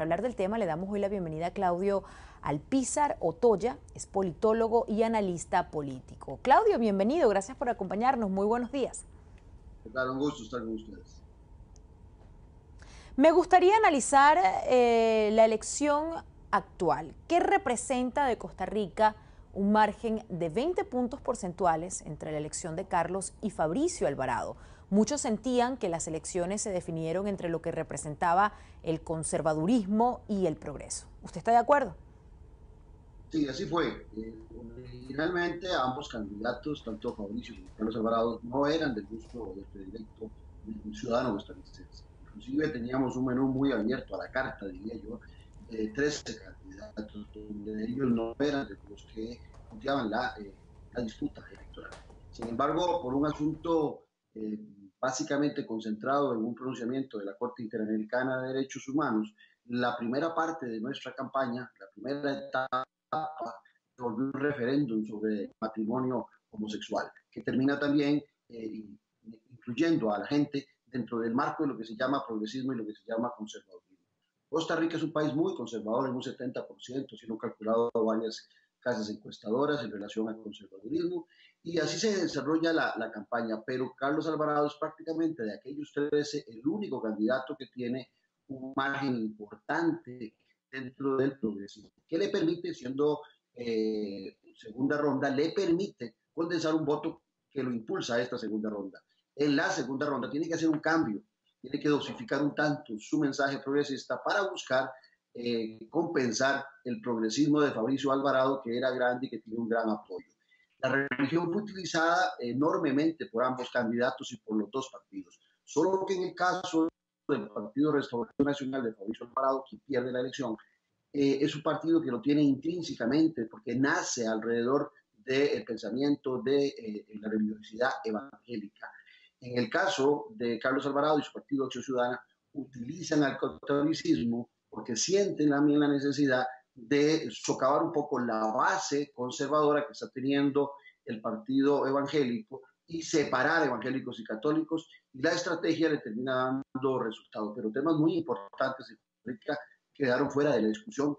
Para hablar del tema le damos hoy la bienvenida a Claudio Alpizar Otoya, es politólogo y analista político. Claudio, bienvenido, gracias por acompañarnos, muy buenos días. Claro, un gusto estar con ustedes. Me gustaría analizar la elección actual. ¿Qué representa de Costa Rica un margen de 20 puntos porcentuales entre la elección de Carlos y Fabricio Alvarado? Muchos sentían que las elecciones se definieron entre lo que representaba el conservadurismo y el progreso. ¿Usted está de acuerdo? Sí, así fue. Originalmente ambos candidatos, tanto Fabricio como Carlos Alvarado, no eran del gusto o del predilecto del ciudadano costarricense. Inclusive teníamos un menú muy abierto a la carta, diría yo, de 13 candidatos, donde ellos no eran de los que punteaban la disputa electoral. Sin embargo, por un asunto básicamente concentrado en un pronunciamiento de la Corte Interamericana de Derechos Humanos, la primera parte de nuestra campaña, la primera etapa, se volvió un referéndum sobre matrimonio homosexual, que termina también incluyendo a la gente dentro del marco de lo que se llama progresismo y lo que se llama conservadurismo. Costa Rica es un país muy conservador en un 70%, si no calculado varias casas encuestadoras en relación al conservadurismo, y así se desarrolla la campaña, pero Carlos Alvarado es prácticamente de aquellos 13 el único candidato que tiene un margen importante dentro del progresismo, que le permite, siendo segunda ronda, le permite condensar un voto que lo impulsa a esta segunda ronda. En la segunda ronda tiene que hacer un cambio, tiene que dosificar un tanto su mensaje progresista para buscar compensar el progresismo de Fabricio Alvarado, que era grande y que tiene un gran apoyo. La religión fue utilizada enormemente por ambos candidatos y por los dos partidos, solo que en el caso del Partido Restauración Nacional de Fabricio Alvarado, quien pierde la elección, es un partido que lo tiene intrínsecamente porque nace alrededor del pensamiento de la religiosidad evangélica. En el caso de Carlos Alvarado y su partido Acción Ciudadana, utilizan el catolicismo porque sienten también la necesidad de socavar un poco la base conservadora que está teniendo el partido evangélico y separar evangélicos y católicos, y la estrategia le termina dando resultados. Pero temas muy importantes en Costa Rica quedaron fuera de la discusión,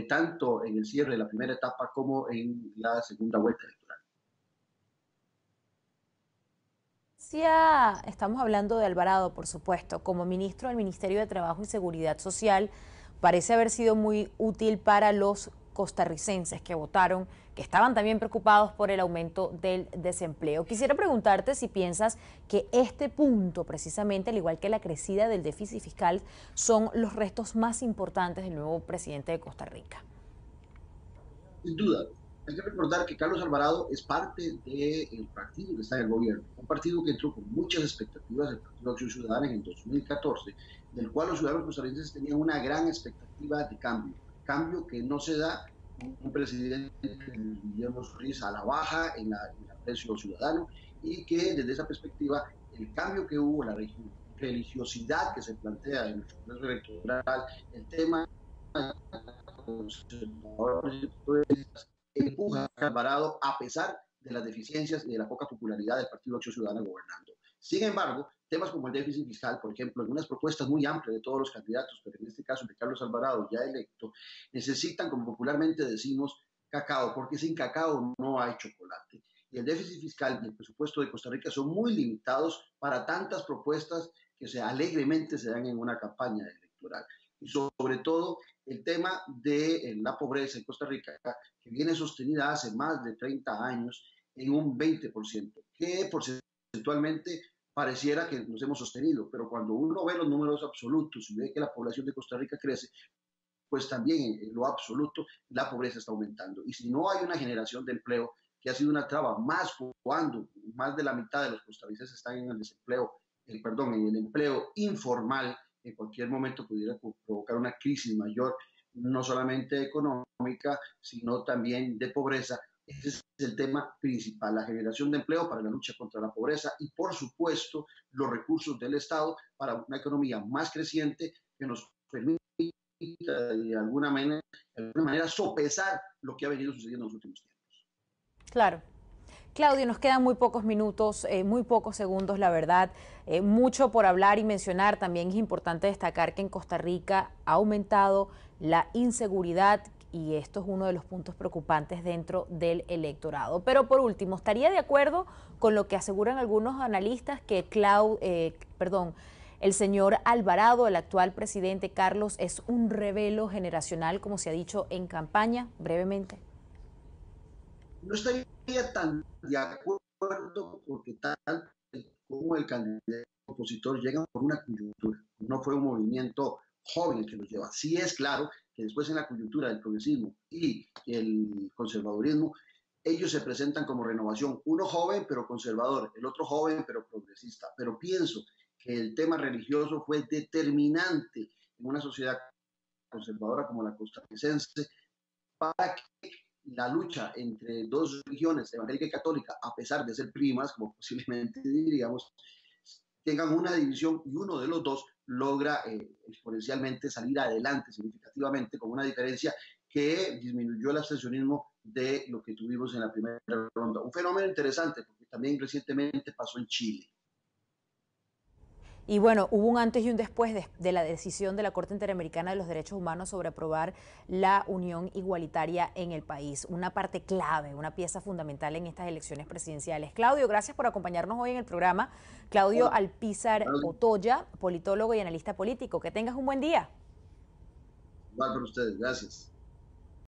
tanto en el cierre de la primera etapa como en la segunda vuelta electoral. Estamos hablando de Alvarado, por supuesto, como ministro del Ministerio de Trabajo y Seguridad Social, parece haber sido muy útil para los costarricenses que votaron, que estaban también preocupados por el aumento del desempleo. Quisiera preguntarte si piensas que este punto, precisamente, al igual que la crecida del déficit fiscal, son los restos más importantes del nuevo presidente de Costa Rica. Sin duda, hay que recordar que Carlos Alvarado es parte del partido que está en el gobierno, un partido que entró con muchas expectativas, el Partido Acción Ciudadana en el 2014, del cual los ciudadanos costarricenses tenían una gran expectativa de cambio que no se da con un presidente Guillermo Solís a la baja en el aprecio ciudadano, y que desde esa perspectiva el cambio que hubo, la religiosidad que se plantea en el proceso electoral, el tema empuja a Alvarado a pesar de las deficiencias y de la poca popularidad del Partido Acción Ciudadana gobernando. Sin embargo, temas como el déficit fiscal, por ejemplo, algunas propuestas muy amplias de todos los candidatos, pero en este caso de Carlos Alvarado, ya electo, necesitan, como popularmente decimos, cacao, porque sin cacao no hay chocolate. Y el déficit fiscal y el presupuesto de Costa Rica son muy limitados para tantas propuestas que alegremente se dan en una campaña electoral. Y sobre todo el tema de la pobreza en Costa Rica, que viene sostenida hace más de 30 años en un 20%, que porcentualmente pareciera que nos hemos sostenido, pero cuando uno ve los números absolutos y ve que la población de Costa Rica crece, pues también en lo absoluto la pobreza está aumentando. Y si no hay una generación de empleo, que ha sido una traba, más cuando más de la mitad de los costarricenses están en el desempleo, en el empleo informal, en cualquier momento pudiera provocar una crisis mayor, no solamente económica, sino también de pobreza. Ese es el tema principal, la generación de empleo para la lucha contra la pobreza y, por supuesto, los recursos del Estado para una economía más creciente que nos permita de alguna manera sopesar lo que ha venido sucediendo en los últimos tiempos. Claro. Claudio, nos quedan muy pocos minutos, muy pocos segundos, la verdad. Mucho por hablar y mencionar. También es importante destacar que en Costa Rica ha aumentado la inseguridad y esto es uno de los puntos preocupantes dentro del electorado. Pero por último, ¿estaría de acuerdo con lo que aseguran algunos analistas que el señor Alvarado, el actual presidente Carlos, es un revelo generacional, como se ha dicho en campaña? Brevemente. No estaría tan de acuerdo porque tal como el candidato opositor llegan por una coyuntura. No fue un movimiento joven el que los lleva. Sí es claro que después en la coyuntura del progresismo y el conservadurismo, ellos se presentan como renovación. Uno joven pero conservador, el otro joven pero progresista. Pero pienso que el tema religioso fue determinante en una sociedad conservadora como la costarricense para que la lucha entre dos religiones, evangélica y católica, a pesar de ser primas, como posiblemente diríamos, tengan una división y uno de los dos logra exponencialmente salir adelante significativamente con una diferencia que disminuyó el abstencionismo de lo que tuvimos en la primera ronda. Un fenómeno interesante porque también recientemente pasó en Chile. Y bueno, hubo un antes y un después de la decisión de la Corte Interamericana de los Derechos Humanos sobre aprobar la unión igualitaria en el país. Una parte clave, una pieza fundamental en estas elecciones presidenciales. Claudio, gracias por acompañarnos hoy en el programa. Claudio Alpizar Otoya, politólogo y analista político. Que tengas un buen día. Igual para ustedes, gracias.